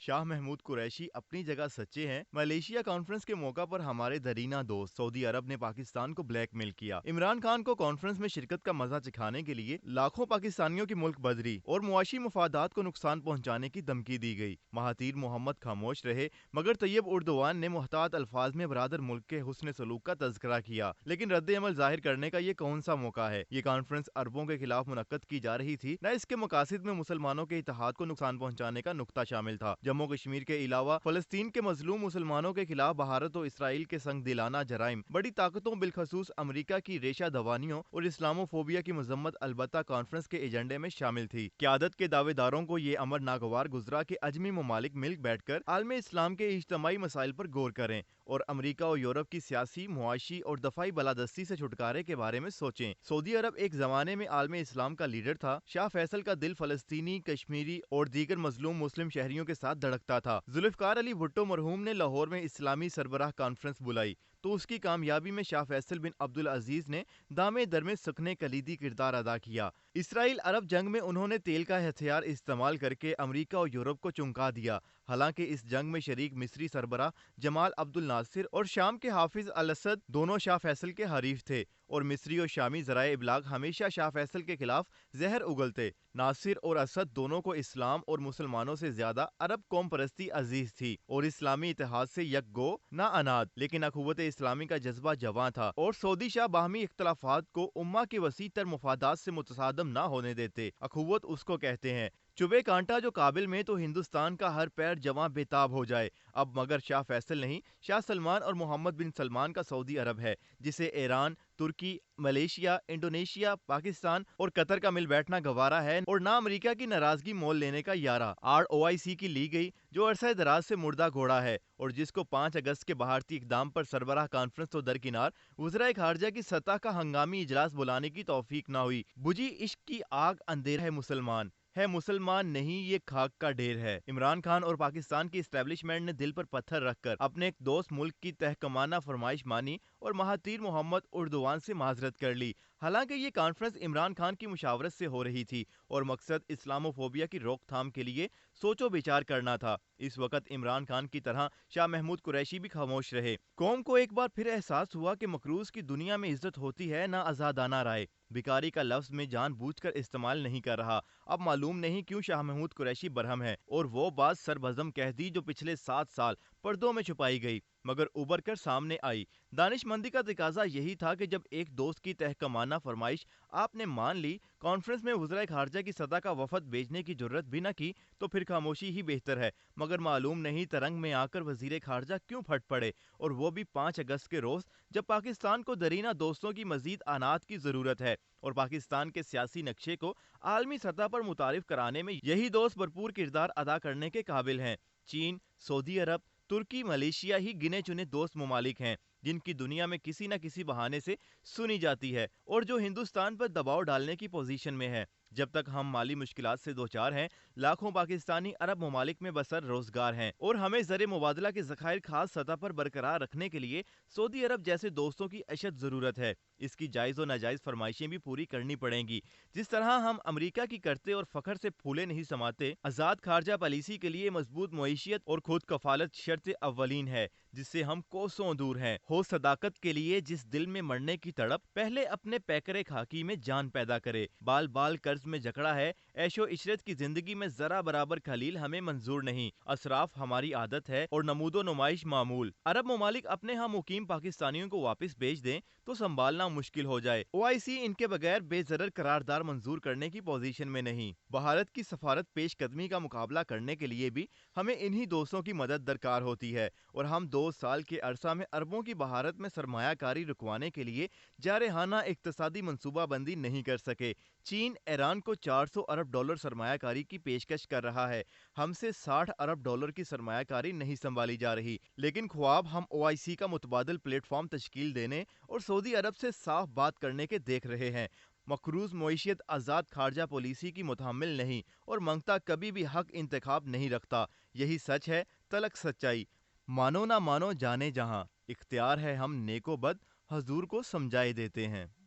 شاہ محمود قریشی اپنی جگہ سچے ہیں۔ ملیشیا کانفرنس کے موقع پر ہمارے درینا دوست سعودی عرب نے پاکستان کو بلیک میل کیا۔ عمران خان کو کانفرنس میں شرکت کا مزہ چکھانے کے لیے لاکھوں پاکستانیوں کی ملک بدری اور معاشی مفادات کو نقصان پہنچانے کی دھمکی دی گئی۔ مہاتیر محمد خاموش رہے، مگر طیب اردوان نے محتاط الفاظ میں برادر ملک کے حسن سلوک کا تذکرہ کیا۔ لیکن رد عمل ظاہر کرنے کا یہ کون سا موقع ہے؟ یہ کانفرنس عربوں کے خلاف منعقد کی جا رہی تھی، نہ اس کے مقاصد میں مسلمانوں کے اتحاد کو نقصان پہنچانے کا نقطہ شامل تھا۔ جموں کشمیر کے علاوہ فلسطین کے مظلوم مسلمانوں کے خلاف بھارت و اسرائیل کے سنگ دلانہ جرائم، بڑی طاقتوں بالخصوص امریکہ کی ریشہ دوانیوں اور اسلامو فوبیا کی مذمت البتہ کانفرنس کے ایجنڈے میں شامل تھی۔ قیادت کے دعوے داروں کو یہ امر ناگوار گزرا کہ اجمی ممالک مل بیٹھ کر عالم اسلام کے اجتماعی مسائل پر غور کریں اور امریکہ اور یورپ کی سیاسی، معاشی اور دفاعی بالادستی سے چھٹکارے کے بارے میں سوچیں۔ سعودی عرب ایک زمانے میں عالم اسلام کا لیڈر تھا۔ شاہ فیصل کا دل فلسطینی، کشمیری اور دیگر مظلوم مسلم شہریوں کے ساتھ دھڑکتا تھا۔ ذوالفقار علی بھٹو مرحوم نے لاہور میں اسلامی سربراہ کانفرنس بلائی تو اس کی کامیابی میں شاہ فیصل بن عبدالعزیز نے دامے در میں سکنے کلیدی کردار ادا کیا۔ اسرائیل عرب جنگ میں انہوں نے تیل کا ہتھیار استعمال کر کے امریکہ اور یورپ کو چونکا دیا۔ حالانکہ اس جنگ میں شریک مصری سربراہ جمال عبد الناصر اور شام کے حافظ الاسد دونوں شاہ فیصل کے حریف تھے، اور مصری اور شامی ذرائع ابلاغ ہمیشہ شاہ فیصل کے خلاف زہر اگلتے۔ ناصر اور اسد دونوں کو اسلام اور مسلمانوں سے زیادہ عرب قوم پرستی عزیز تھی اور اسلامی اتحاد سے یک گو نہ اناد، لیکن اخوت اسلامی کا جذبہ جواں تھا اور سعودی شاہ باہمی اختلافات کو امہ کے وسیع تر مفادات سے متصادم نہ ہونے دیتے۔ اخوت اس کو کہتے ہیں، چبھے کانٹا جو قابل میں تو ہندوستان کا ہر پیر جواں بےتاب ہو جائے۔ اب مگر شاہ فیصل نہیں، شاہ سلمان اور محمد بن سلمان کا سعودی عرب ہے، جسے ایران، ترکی، ملیشیا، انڈونیشیا، پاکستان اور قطر کا مل بیٹھنا گوارا ہے اور نہ امریکہ کی ناراضگی مول لینے کا یارہ۔ ROIC کی لی گئی، جو عرصہ دراز سے مردہ گھوڑا ہے اور جس کو 5 اگست کے بھارتی اقدام پر سربراہ کانفرنس تو درکنار، وزرائے خارجہ کی سطح کا ہنگامی اجلاس بلانے کی توفیق نہ ہوئی۔ بجھی عشق کی آگ اندھیر ہے مسلمان نہیں، یہ خاک کا ڈھیر ہے۔ عمران خان اور پاکستان کی اسٹیبلشمنٹ نے دل پر پتھر رکھ کر اپنے ایک دوست ملک کی تحکمانہ فرمائش مانی اور مہاتیر محمد اردوان سے معذرت کر لی۔ حالانکہ یہ کانفرنس عمران خان کی مشاورت سے ہو رہی تھی اور مقصد اسلامو فوبیا کی روک تھام کے لیے سوچ و بچار کرنا تھا۔ اس وقت عمران خان کی طرح شاہ محمود قریشی بھی خاموش رہے۔ قوم کو ایک بار پھر احساس ہوا کہ مقروض کی دنیا میں عزت ہوتی ہے، نہ آزادانہ رائے۔ بھکاری کا لفظ میں جان بوجھ کر استعمال نہیں کر رہا۔ اب معلوم نہیں کیوں شاہ محمود قریشی برہم ہے اور وہ بات سربزم کہہ دی جو پچھلے 7 سال پردوں میں چھپائی گئی مگر ابھر کر سامنے آئی۔ دانش مندی کا تقاضا یہی تھا کہ جب ایک دوست کی تحکمانہ فرمائش آپ نے مان لی، کانفرنس میں وزرائے خارجہ کی سطح کا وفد بھیجنے کی جرت بھی نہ کی، تو پھر خاموشی ہی بہتر ہے۔ مگر معلوم نہیں ترنگ میں آ کر وزیر خارجہ کیوں پھٹ پڑے، اور وہ بھی 5 اگست کے روز، جب پاکستان کو درینہ دوستوں کی مزید آنات کی ضرورت ہے اور پاکستان کے سیاسی نقشے کو عالمی سطح پر متعارف کرانے میں یہی دوست بھرپور کردار ادا کرنے کے قابل ہیں۔ چین، سعودی عرب، ترکی، ملیشیا ہی گنے چنے دوست ممالک ہیں جن کی دنیا میں کسی نہ کسی بہانے سے سنی جاتی ہے اور جو ہندوستان پر دباؤ ڈالنے کی پوزیشن میں ہے۔ جب تک ہم مالی مشکلات سے دوچار ہیں، لاکھوں پاکستانی عرب ممالک میں بسر روزگار ہیں اور ہمیں زر مبادلہ کے ذخائر خاص سطح پر برقرار رکھنے کے لیے سعودی عرب جیسے دوستوں کی اشد ضرورت ہے۔ اس کی جائز و ناجائز فرمائشیں بھی پوری کرنی پڑیں گی۔ جس طرح ہم امریکہ کی کرتے اور فخر سے پھولے نہیں سماتے، آزاد خارجہ پالیسی کے لیے مضبوط معیشت اور خود کفالت شرط اولین ہے جس سے ہم کوسوں دور ہیں۔ ہو صداقت کے لیے جس دل میں مرنے کی تڑپ، پہلے اپنے پیکرے خاکی میں جان پیدا کرے۔ بال بال قرض میں جکڑا ہے، عیش و عشرت کی زندگی میں ذرا برابر خلیل ہمیں منظور نہیں۔ اسراف ہماری عادت ہے اور نمود و نمائش معمول۔ عرب ممالک اپنے ہاں مقیم پاکستانیوں کو واپس بھیج دیں تو سنبھالنا مشکل ہو جائے۔ OIC ان کے بغیر بے ضرر قرارداد منظور کرنے کی پوزیشن میں نہیں۔ بھارت کی سفارت پیش قدمی کا مقابلہ کرنے کے لیے بھی ہمیں انہی دوستوں کی مدد درکار ہوتی ہے اور ہم 2 سال کے عرصہ میں اربوں کی بھارت میں سرمایہ کاری رکوانے کے لیے جارحانہ اقتصادی منصوبہ بندی نہیں کر سکے۔ چین ایران کو $400 ارب سرمایہ کاری کی پیشکش کر رہا ہے، ہم سے $60 ارب کی سرمایہ کاری نہیں سنبھالی جا رہی، لیکن خواب ہم OIC کا متبادل پلیٹ فارم تشکیل دینے اور سعودی عرب سے صاف بات کرنے کے دیکھ رہے ہیں۔ مقروض معیشت آزاد خارجہ پالیسی کی متحمل نہیں اور منگتا کبھی بھی حق انتخاب نہیں رکھتا۔ یہی سچ ہے، تلخ سچائی۔ مانو نہ مانو جانے جہاں، اختیار ہے ہم نیک و بد حضور کو سمجھائے دیتے ہیں۔